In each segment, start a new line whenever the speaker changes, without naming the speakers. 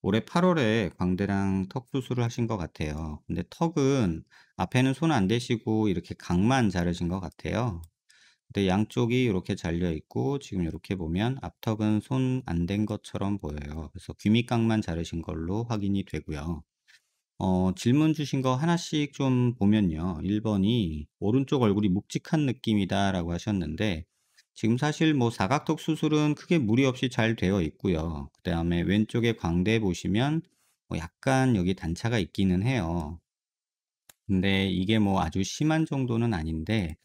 올해 8월에 광대랑 턱 수술을 하신 것 같아요. 근데 턱은 앞에는 손 안 대시고 이렇게 각만 자르신 것 같아요. 근데 양쪽이 이렇게 잘려 있고 지금 이렇게 보면 앞턱은 손 안 댄 것처럼 보여요. 그래서 귀밑각만 자르신 걸로 확인이 되고요. 질문 주신 거 하나씩 좀 보면요. 1 번이 "오른쪽 얼굴이 묵직한 느낌이다."라고 하셨는데 지금 사실 뭐 사각턱 수술은 크게 무리 없이 잘 되어 있고요. 그다음에 왼쪽에 광대 보시면 약간 여기 단차가 있기는 해요. 근데 이게 뭐 아주 심한 정도는 아닌데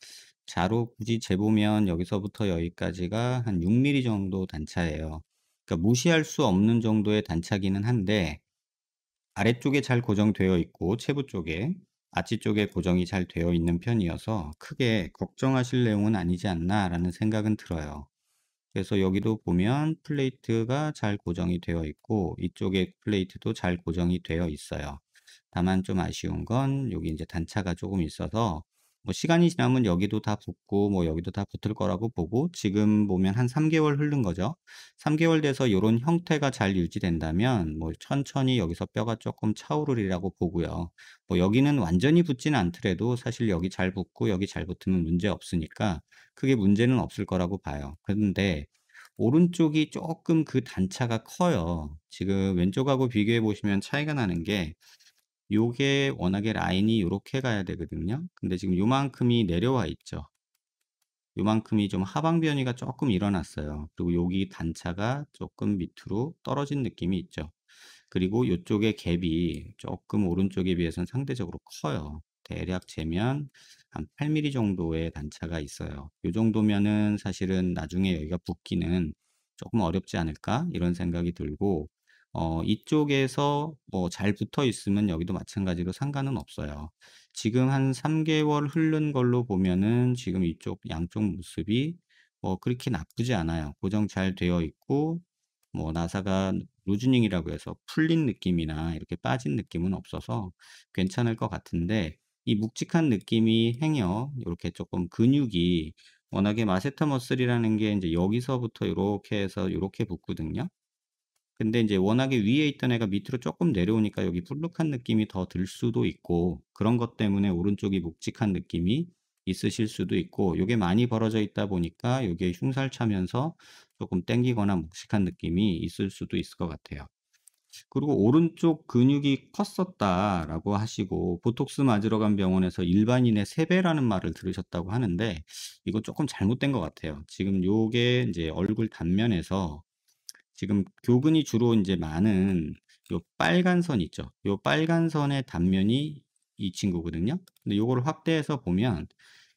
자로 굳이 재보면 여기서부터 여기까지가 한 6 밀리 정도 단차예요. 그러니까 무시할 수 없는 정도의 단차기는 한데 아래쪽에 잘 고정되어 있고 체부 쪽에 아치 쪽에 고정이 잘 되어 있는 편이어서 '크게 걱정하실 내용은 아니지 않나.'라는 생각은 들어요. 그래서 여기도 보면 플레이트가 잘 고정이 되어 있고 이쪽에 플레이트도 잘 고정이 되어 있어요. 다만 좀 아쉬운 건 여기 인제 단차가 쪼금 있어서 뭐 시간이 지나면 여기도 다 붙고 뭐 여기도 다 붙을 거라고 보고 지금 보면 한 3 개월 흐른 거죠. 3 개월 돼서 요런 형태가 잘 유지된다면 뭐 천천히 여기서 뼈가 쪼끔 차오르리라고 보고요. 뭐 여기는 완전히 붙지는 않더라도 사실 여기 잘 붙고 여기 잘 붙으면 문제 없으니까 크게 문제는 없을 거라고 봐요. 그런데 오른쪽이 쪼끔 그 단차가 커요. 지금 왼쪽하고 비교해 보시면 차이가 나는 게 요게 워낙에 라인이 요렇게 가야 되거든요. 근데 지금 요만큼이 내려와 있죠. 요만큼이 좀 하방 변이가 쪼끔 일어났어요. 그리고 여기 단차가 쪼끔 밑으로 떨어진 느낌이 있죠. 그리고 요쪽의 갭이 쪼끔 오른쪽에 비해서는 상대적으로 커요. 대략 재면 한 8 밀리 정도의 단차가 있어요. 요 정도면은 사실은 '나중에 여기가 붙기는 쪼끔 어렵지 않을까?' 이런 생각이 들고 이쪽에서 뭐 잘 붙어 있으면 여기도 마찬가지로 상관은 없어요. 지금 한 3 개월 흐른 걸로 보면은 지금 이쪽 양쪽 모습이 그렇게 나쁘지 않아요. 고정 잘 되어 있고 뭐 나사가 루즈닝이라고 해서 풀린 느낌이나 이렇게 빠진 느낌은 없어서 괜찮을 것 같은데 이 묵직한 느낌이 행여 요렇게 쪼끔 근육이 워낙에 마세터 머슬이라는 게 인제 여기서부터 요렇게 해서 요렇게 붙거든요. 근데 인제 워낙에 위에 있던 애가 밑으로 쪼끔 내려오니까 여기 불룩한 느낌이 더 들 수도 있고 그런 것 때문에 오른쪽이 묵직한 느낌이 있으실 수도 있고 요게 많이 벌어져 있다 보니까 요게 흉살 차면서 쪼끔 당기거나 묵직한 느낌이 있을 수도 있을 것 같아요. 그리고 "오른쪽 근육이 컸었다."라고 하시고 보톡스 맞으러 간 병원에서 일반인의 3 배라는 말을 들으셨다고 하는데 이거 쪼끔 잘못된 것 같아요. 지금 요게 인제 얼굴 단면에서 지금 교근이 주로 인제 많은 요 빨간 선 있죠. 요 빨간 선의 단면이 이 친구거든요. 근데 요거를 확대해서 보면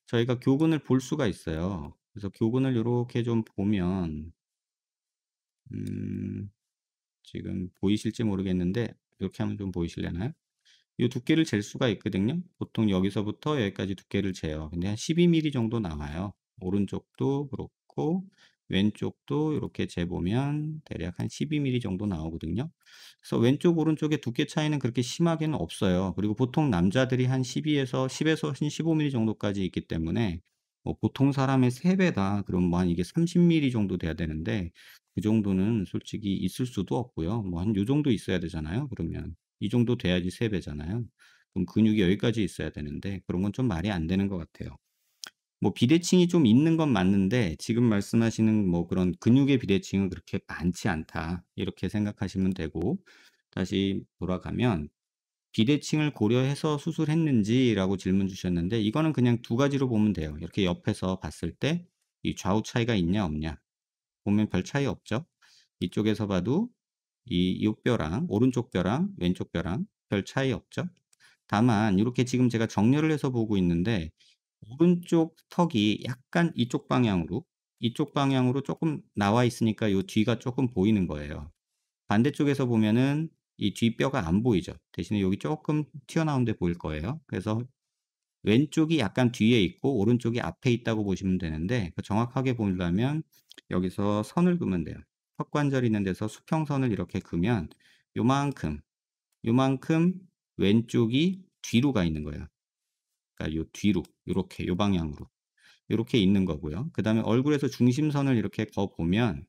저희가 교근을 볼 수가 있어요. 그래서 교근을 요렇게 좀 보면 음 지금 보이실지 모르겠는데 요렇게 하면 좀 보이실려나요? 요 두께를 잴 수가 있거든요. 보통 여기서부터 여기까지 두께를 재요. 근데 한 12 밀리 정도 나와요. 오른쪽도 그렇고 왼쪽도 요렇게 재보면 대략 한 12 밀리 정도 나오거든요. 그래서 왼쪽 오른쪽의 두께 차이는 그렇게 심하게는 없어요. 그리고 보통 남자들이 한 12에서 10에서 한 15 밀리 정도까지 있기 때문에 보통 사람의 3 배다 그러면 뭐 한 이게 30 밀리 정도 돼야 되는데 그 정도는 솔직히 있을 수도 없고요. 뭐 한 요 정도 있어야 되잖아요 그러면. 이 정도 돼야지 3 배잖아요. 그럼 근육이 여기까지 있어야 되는데 그런 건 좀 말이 안 되는 것 같아요. 뭐 비대칭이 좀 있는 건 맞는데 지금 말씀하시는 뭐 그런 "근육의 비대칭은 그렇게 많지 않다." 이렇게 생각하시면 되고 다시 돌아가면 "비대칭을 고려해서 수술했는지?"라고 질문 주셨는데 이거는 그냥 2 가지로 보면 돼요. 이렇게 옆에서 봤을 때 이 좌우 차이가 있냐 없냐. 보면 별 차이 없죠. 이쪽에서 봐도 요 뼈랑 오른쪽 뼈랑 왼쪽 뼈랑 별 차이 없죠. 다만 요렇게 지금 제가 정렬을 해서 보고 있는데 오른쪽 턱이 약간 이쪽 방향으로 쪼끔 나와 있으니까 요 뒤가 쪼끔 보이는 거예요. 반대쪽에서 보면은 이 뒷뼈가 안 보이죠. 대신에 여기 쪼끔 튀어나온 데 보일 거예요. 그래서 왼쪽이 약간 뒤에 있고 오른쪽이 앞에 있다고 보시면 되는데 정확하게 보려면 여기서 선을 그으면 돼요. 턱 관절 있는 데서 수평선을 이렇게 그으면 요만큼, 요만큼 왼쪽이 뒤로 가 있는 거예요. 그러니까 요 뒤로 요렇게 요 방향으로 요렇게 있는 거고요. 그다음에 얼굴에서 중심선을 이렇게 그어 보면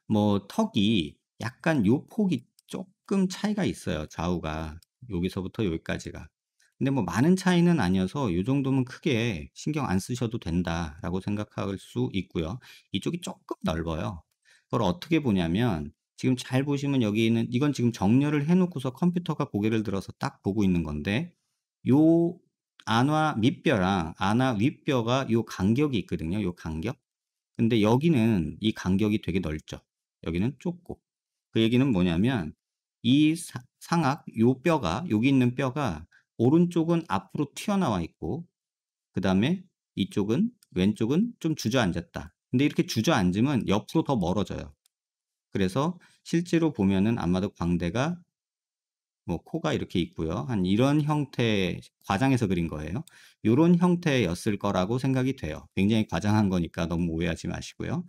뭐 턱이 약간 요 폭이 쪼끔 차이가 있어요, 좌우가. 여기서부터 여기까지가. 근데 뭐 많은 차이는 아니어서 '요 정도면 크게 신경 안 쓰셔도 된다.'라고 생각할 수 있고요. 이쪽이 쪼끔 넓어요. 그걸 어떻게 보냐면 지금 잘 보시면 여기는 이건 지금 정렬을 해 놓고서 컴퓨터가 고개를 들어서 딱 보고 있는 건데 요 안와 밑뼈랑 안와 윗뼈가 요 간격이 있거든요, 요 간격. 근데 여기는 이 간격이 되게 넓죠. 여기는 좁고. 그 얘기는 뭐냐면 이 상악 요 뼈가 여기 있는 뼈가 오른쪽은 앞으로 튀어나와 있고 그다음에 이쪽은 왼쪽은 좀 주저앉았다. 근데 이렇게 주저앉으면 옆으로 더 멀어져요. 그래서 실제로 보면은 아마도 광대가 뭐 코가 이렇게 있고요. 한 이런 형태 과장해서 그린 거예요. 요런 형태였을 거라고 생각이 돼요. 굉장히 과장한 거니까 너무 오해하지 마시고요.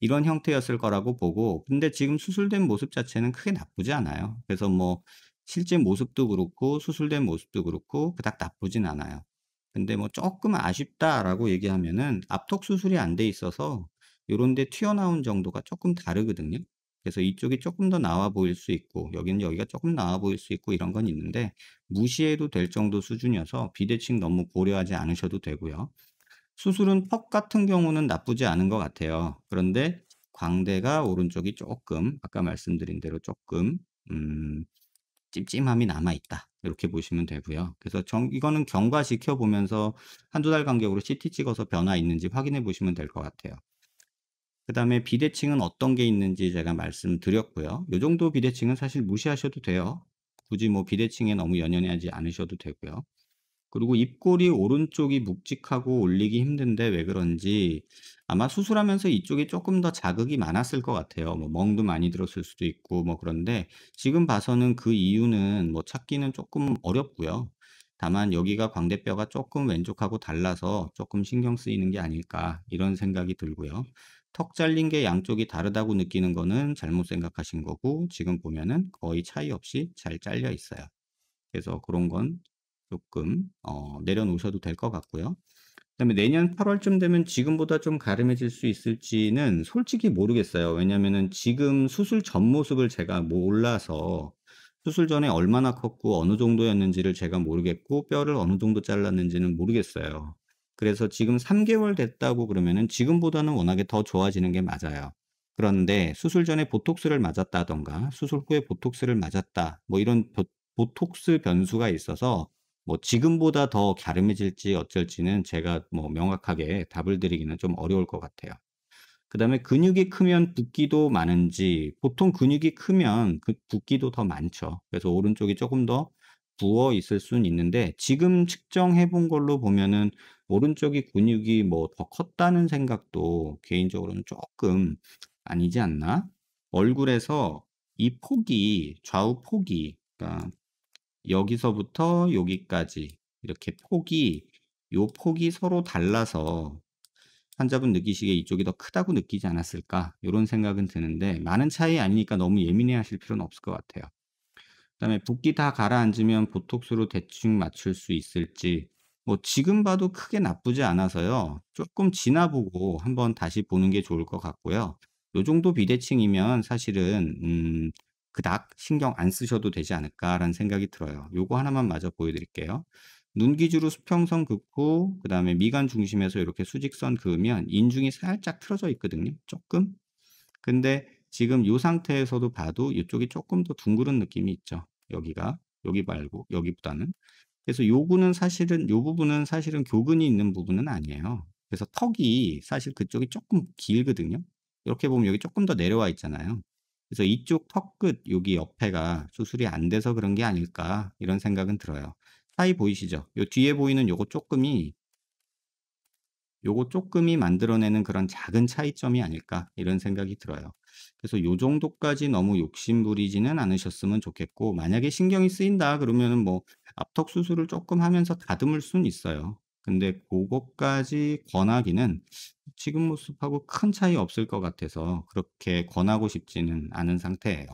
이런 형태였을 거라고 보고 근데 지금 수술된 모습 자체는 크게 나쁘지 않아요. 그래서 뭐 실제 모습도 그렇고 수술된 모습도 그렇고 그닥 나쁘진 않아요. 근데 뭐 "쪼끔 아쉽다."라고 얘기하면은 앞턱 수술이 안 돼 있어서 요런 데 튀어나온 정도가 쪼끔 다르거든요. 그래서 이쪽이 쪼끔 더 나와 보일 수 있고 여기는 여기가 쪼끔 나와 보일 수 있고 이런 건 있는데 무시해도 될 정도 수준이어서 비대칭 너무 고려하지 않으셔도 되고요. 수술은 턱 같은 경우는 나쁘지 않은 것 같아요. 그런데 광대가 오른쪽이 쪼끔 아까 말씀드린 대로 쪼끔 음 찜찜함이 남아 있다. 이렇게 보시면 되고요. 그래서 이거는 경과시켜 보면서 한두 달 간격으로 CT 찍어서 변화 있는지 확인해 보시면 될 것 같아요. 그다음에 비대칭은 어떤 게 있는지 제가 말씀드렸고요. 요 정도 비대칭은 사실 무시하셔도 돼요. 굳이 뭐 비대칭에 너무 연연하지 않으셔도 되고요. 그리고 입꼬리 오른쪽이 묵직하고 올리기 힘든데 왜 그런지 아마 수술하면서 이쪽이 쪼끔 더 자극이 많았을 것 같아요. 뭐 멍도 많이 들었을 수도 있고 뭐 그런데 지금 봐서는 그 이유는 뭐 찾기는 쪼끔 어렵고요. 다만 여기가 광대뼈가 쪼끔 왼쪽하고 달라서 쪼끔 신경 쓰이는 게 아닐까 이런 생각이 들고요. 턱 잘린 게 양쪽이 다르다고 느끼는 거는 잘못 생각하신 거고 지금 보면은 거의 차이 없이 잘 잘려 있어요. 그래서 그런 건 조금 내려놓으셔도 될 것 같고요. 그다음에 내년 8 월쯤 되면 지금보다 좀 가름해질 수 있을지는 솔직히 모르겠어요. 왜냐면은 지금 수술 전 모습을 제가 몰라서 수술 전에 얼마나 컸고 어느 정도였는지를 제가 모르겠고 뼈를 어느 정도 잘랐는지는 모르겠어요. 그래서 지금 3 개월 됐다고 그러면은 지금보다는 워낙에 더 좋아지는 게 맞아요. 그런데 수술 전에 보톡스를 맞았다든가 수술 후에 보톡스를 맞았다. 뭐 이런 보톡스 변수가 있어서 뭐 지금보다 더 갸름해질지 어쩔지는 제가 뭐 명확하게 답을 드리기는 좀 어려울 것 같아요. 그다음에 근육이 크면 붓기도 많은지 보통 근육이 크면 그 붓기도 더 많죠. 그래서 오른쪽이 조금 더 부어 있을 수는 있는데 지금 측정해 본 걸로 보면은 오른쪽이 근육이 뭐 더 컸다는 생각도 개인적으로는 조금 '아니지 않나?' 얼굴에서 이 폭이 좌우 폭이 그러니까 여기서부터 여기까지 이렇게 폭이 서로 달라서 환자분 느끼시기에 '이쪽이 더 크다고 느끼지 않았을까?' 요런 생각은 드는데 많은 차이 아니니까 너무 예민해 하실 필요는 없을 것 같아요. 그다음에 붓기 다 가라앉으면 보톡스로 대충 맞출 수 있을지 뭐 지금 봐도 크게 나쁘지 않아서요. 쪼끔 지나 보고 한번 다시 보는 게 좋을 것 같고요. 요 정도 비대칭이면 사실은 '그닥 신경 안 쓰셔도 되지 않을까.'라는 생각이 들어요. 요거 하나만 마저 보여 드릴게요. 눈 기주로 수평선 긋고 그다음에 미간 중심에서 이렇게 수직선 그으면 인중이 살짝 틀어져 있거든요, 쪼끔. 근데 지금 요 상태에서도 봐도 이쪽이 쪼끔 더 둥그런 느낌이 있죠. 여기가. 여기 말고 여기보다는. 그래서 요거는 사실은 요 부분은 사실은 교근이 있는 부분은 아니에요. 그래서 턱이 사실 그쪽이 쪼끔 길거든요. 이렇게 보면 여기 쪼끔 더 내려와 있잖아요. 그래서 '이쪽 턱 끝 여기 옆에가 수술이 안 돼서 그런 게 아닐까.' 이런 생각은 들어요. 사이 보이시죠? 요 뒤에 보이는 요거 쪼끔이 만들어내는 그런 '작은 차이점이 아닐까.' 이런 생각이 들어요. 그래서 요 정도까지 너무 욕심 부리지는 않으셨으면 좋겠고 만약에 신경이 쓰인다 그러면은 뭐 앞턱 수술을 쪼끔 하면서 다듬을 수는 있어요. 근데 고것까지 권하기는 지금 모습하고 큰 차이 없을 것 같아서 그렇게 권하고 싶지는 않은 상태예요.